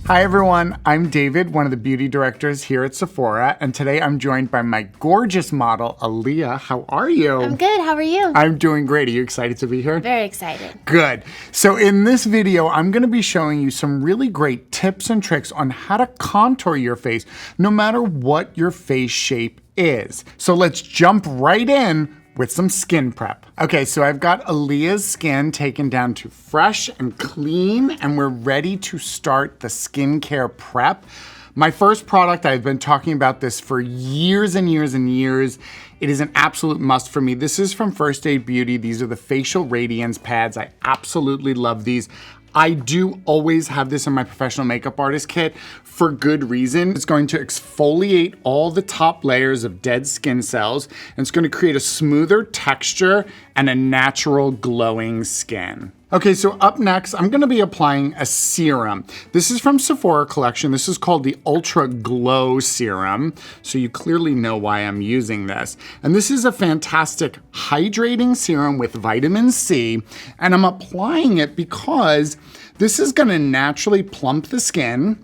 Hi everyone, I'm David, one of the beauty directors here at Sephora, and today I'm joined by my gorgeous model, Aaliyah. How are you? I'm good, how are you? I'm doing great. Are you excited to be here? Very excited. Good. So in this video, I'm gonna be showing you some really great tips and tricks on how to contour your face, no matter what your face shape is. So let's jump right in with some skin prep. Okay, so I've got Aaliyah's skin taken down to fresh and clean, and we're ready to start the skincare prep. My first product, I've been talking about this for years and years and years. It is an absolute must for me. This is from First Aid Beauty. These are the Facial Radiance pads. I absolutely love these. I do always have this in my professional makeup artist kit for good reason. It's going to exfoliate all the top layers of dead skin cells, and it's going to create a smoother texture and a natural glowing skin. Okay, so up next, I'm gonna be applying a serum. This is from Sephora collection. This is called the Ultra Glow Serum. So you clearly know why I'm using this. And this is a fantastic hydrating serum with vitamin C. And I'm applying it because this is gonna naturally plump the skin,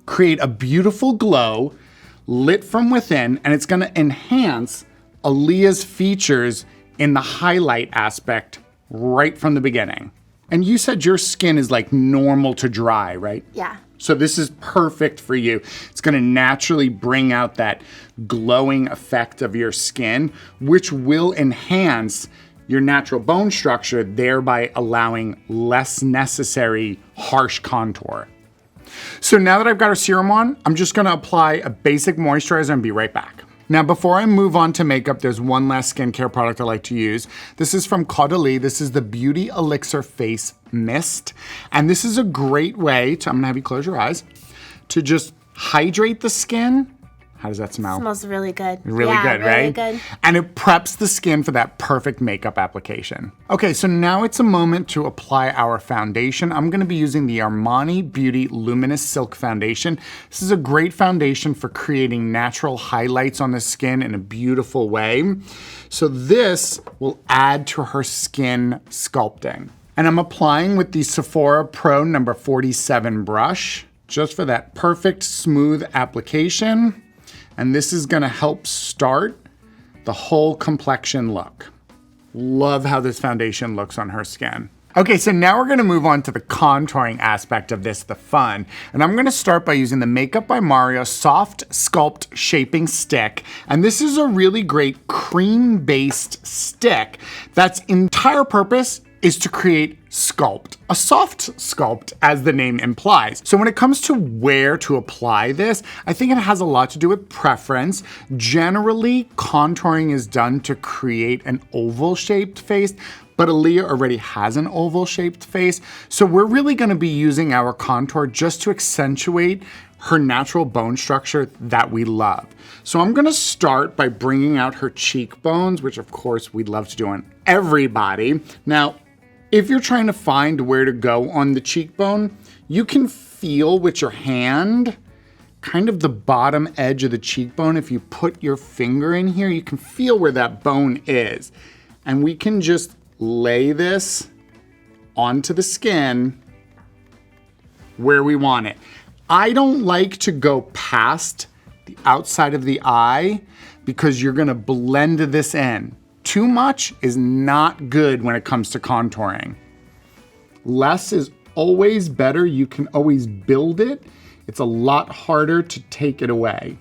create a beautiful glow, lit from within, and it's gonna enhance Aaliyah's features in the highlight aspect right from the beginning. And you said your skin is like normal to dry, right? Yeah. So this is perfect for you. It's gonna naturally bring out that glowing effect of your skin, which will enhance your natural bone structure, thereby allowing less necessary harsh contour. So now that I've got our serum on, I'm just gonna apply a basic moisturizer and be right back. Now, before I move on to makeup, there's one last skincare product I like to use. This is from Caudalie. This is the Beauty Elixir Face Mist. And this is a great way to, I'm gonna have you close your eyes, to just hydrate the skin. How does that smell? It smells really good. Really good, right? Really good. And it preps the skin for that perfect makeup application. Okay, so now it's a moment to apply our foundation. I'm gonna be using the Armani Beauty Luminous Silk Foundation. This is a great foundation for creating natural highlights on the skin in a beautiful way. So this will add to her skin sculpting. And I'm applying with the Sephora Pro number 47 brush, just for that perfect smooth application. And this is gonna help start the whole complexion look. Love how this foundation looks on her skin. Okay, so now we're gonna move on to the contouring aspect of this, the fun. And I'm gonna start by using the Makeup by Mario Soft Sculpt Shaping Stick. And this is a really great cream-based stick that's entire purpose is to create sculpt, a soft sculpt as the name implies. So when it comes to where to apply this, I think it has a lot to do with preference. Generally, contouring is done to create an oval shaped face, but Aaliyah already has an oval shaped face. So we're really gonna be using our contour just to accentuate her natural bone structure that we love. So I'm gonna start by bringing out her cheekbones, which of course we'd love to do on everybody. Now, if you're trying to find where to go on the cheekbone, you can feel with your hand kind of the bottom edge of the cheekbone. If you put your finger in here, you can feel where that bone is. And we can just lay this onto the skin where we want it. I don't like to go past the outside of the eye because you're gonna blend this in. Too much is not good when it comes to contouring. Less is always better. You can always build it. It's a lot harder to take it away.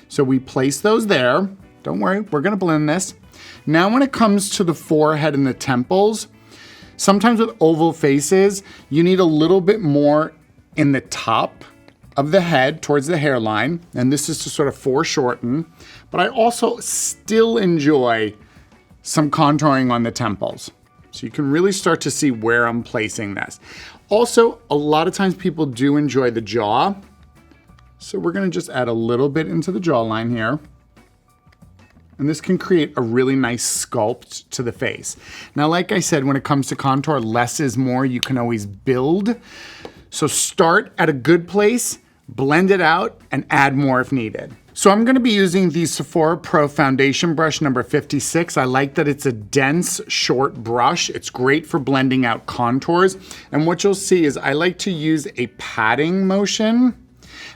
So we place those there. Don't worry, we're gonna blend this. Now when it comes to the forehead and the temples, sometimes with oval faces, you need a little bit more in the top of the head towards the hairline, and this is to sort of foreshorten, but I also still enjoy some contouring on the temples. So you can really start to see where I'm placing this. Also, a lot of times people do enjoy the jaw, so we're gonna just add a little bit into the jawline here. And this can create a really nice sculpt to the face. Now, like I said, when it comes to contour, less is more. You can always build. So start at a good place, blend it out, and add more if needed. So I'm gonna be using the Sephora Pro Foundation Brush number 56. I like that it's a dense, short brush. It's great for blending out contours. And what you'll see is I like to use a patting motion.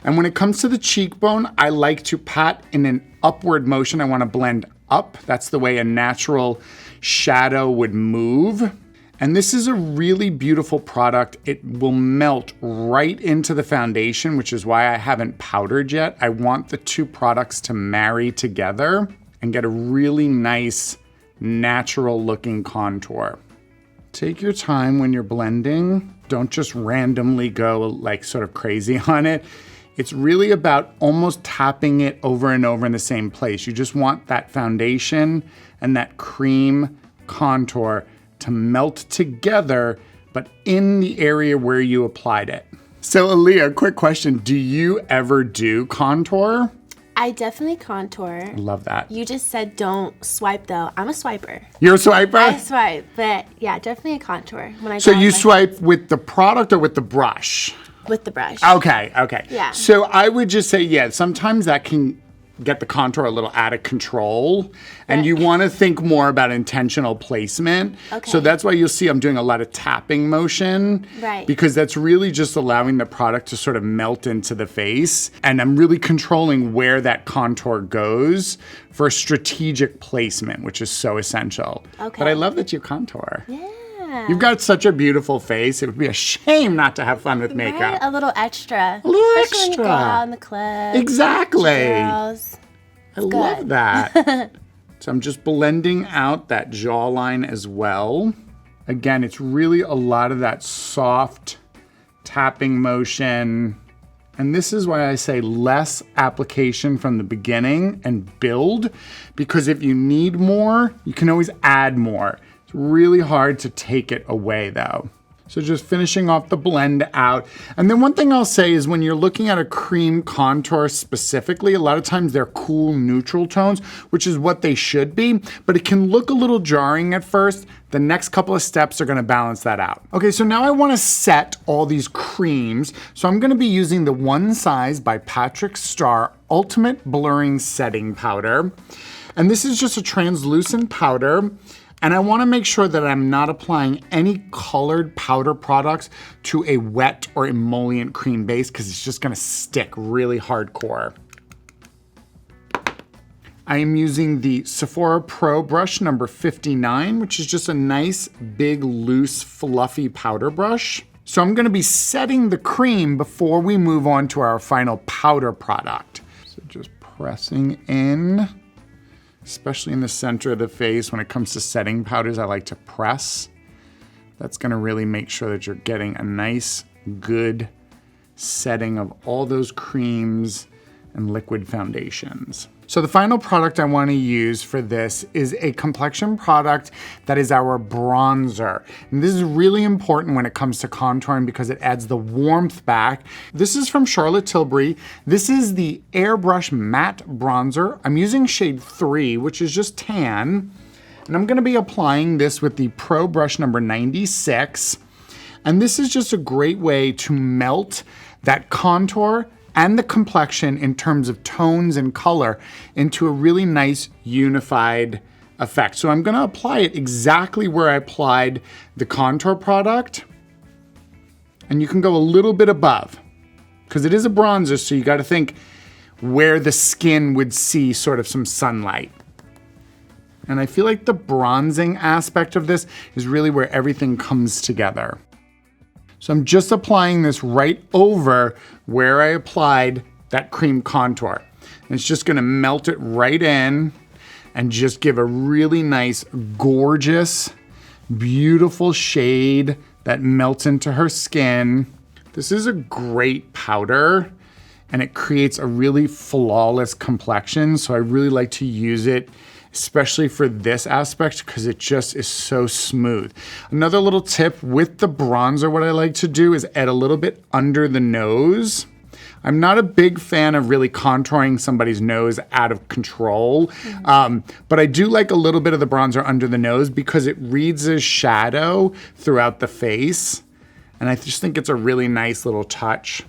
And when it comes to the cheekbone, I like to pat in an upward motion. I wanna blend up. That's the way a natural shadow would move. And this is a really beautiful product. It will melt right into the foundation, which is why I haven't powdered yet. I want the two products to marry together and get a really nice, natural looking contour. Take your time when you're blending. Don't just randomly go like sort of crazy on it. It's really about almost tapping it over and over in the same place. You just want that foundation and that cream contour to melt together, but in the area where you applied it. So Aaliyah, quick question. Do you ever do contour? I definitely contour. Love that. You just said don't swipe though. I'm a swiper. You're a swiper? I swipe, but yeah, definitely a contour. When I So go on you my- swipe with the product or with the brush? with the brush. Okay. Yeah. So I would just say, yeah, sometimes that can get the contour a little out of control, and you want to think more about intentional placement. Okay. So that's why you'll see I'm doing a lot of tapping motion, Right. because that's really just allowing the product to sort of melt into the face, and I'm really controlling where that contour goes for strategic placement, which is so essential. Okay. But I love that you contour. Yeah. You've got such a beautiful face. It would be a shame not to have fun with makeup. Right? A little extra. A little Especially when you go extra. out in the club. Exactly. Girls. I love that. So I'm just blending out that jawline as well. Again, it's really a lot of that soft tapping motion. And this is why I say less application from the beginning and build, because if you need more, you can always add more. It's really hard to take it away though. So just finishing off the blend out. And then one thing I'll say is when you're looking at a cream contour specifically, a lot of times they're cool neutral tones, which is what they should be, but it can look a little jarring at first. The next couple of steps are gonna balance that out. Okay, so now I wanna set all these creams. So I'm gonna be using the One Size by Patrick Starr Ultimate Blurring Setting Powder. And this is just a translucent powder. And I wanna make sure that I'm not applying any colored powder products to a wet or emollient cream base because it's just gonna stick really hardcore. I am using the Sephora Pro brush number 59, which is just a nice, big, loose, fluffy powder brush. So I'm gonna be setting the cream before we move on to our final powder product. So just pressing in. Especially in the center of the face. When it comes to setting powders, I like to press. That's gonna really make sure that you're getting a nice, good setting of all those creams and liquid foundations. So the final product I wanna use for this is a complexion product that is our bronzer. And this is really important when it comes to contouring because it adds the warmth back. This is from Charlotte Tilbury. This is the Airbrush Matte Bronzer. I'm using shade 3, which is just tan. And I'm gonna be applying this with the Pro Brush number 96. And this is just a great way to melt that contour and the complexion in terms of tones and color into a really nice unified effect. So I'm gonna apply it exactly where I applied the contour product. And you can go a little bit above because it is a bronzer, so you gotta think where the skin would see sort of some sunlight. And I feel like the bronzing aspect of this is really where everything comes together. So I'm just applying this right over where I applied that cream contour. And it's just gonna melt it right in and just give a really nice, gorgeous, beautiful shade that melts into her skin. This is a great powder and it creates a really flawless complexion. So I really like to use it especially for this aspect because it just is so smooth. Another little tip with the bronzer, what I like to do is add a little bit under the nose. I'm not a big fan of really contouring somebody's nose out of control, but I do like a little bit of the bronzer under the nose because it reads as shadow throughout the face. And I just think it's a really nice little touch.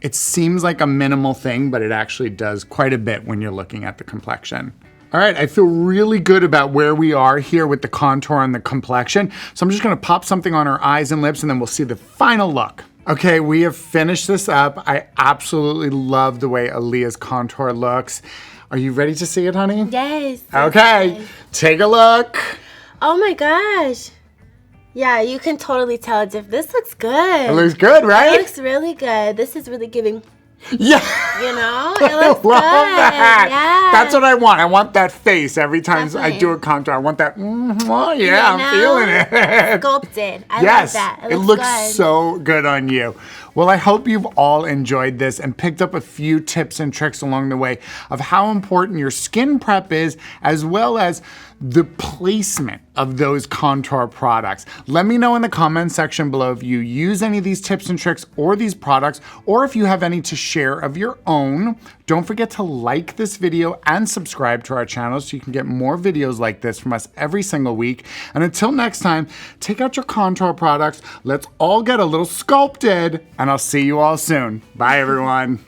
It seems like a minimal thing, but it actually does quite a bit when you're looking at the complexion. All right, I feel really good about where we are here with the contour and the complexion. So I'm just gonna pop something on our eyes and lips and then we'll see the final look. Okay, we have finished this up. I absolutely love the way Aaliyah's contour looks. Are you ready to see it, honey? Yes. Okay, Yes. take a look. Oh my gosh. Yeah, you can totally tell this looks good. It looks good, right? It looks really good. This is really giving, Yeah. you know, it looks Love good. that. Yeah. That's what I want. I want that face every time I Definitely. do a contour. I want that, oh, yeah, You I'm know? feeling it. Sculpted. I Yes, love that. it It looks good. so good on you. Well, I hope you've all enjoyed this and picked up a few tips and tricks along the way of how important your skin prep is, as well as the placement of those contour products. Let me know in the comments section below if you use any of these tips and tricks or these products, or if you have any to share of your own. Don't forget to like this video and subscribe to our channel so you can get more videos like this from us every single week. And until next time, take out your contour products. Let's all get a little sculpted, and I'll see you all soon. Bye, everyone.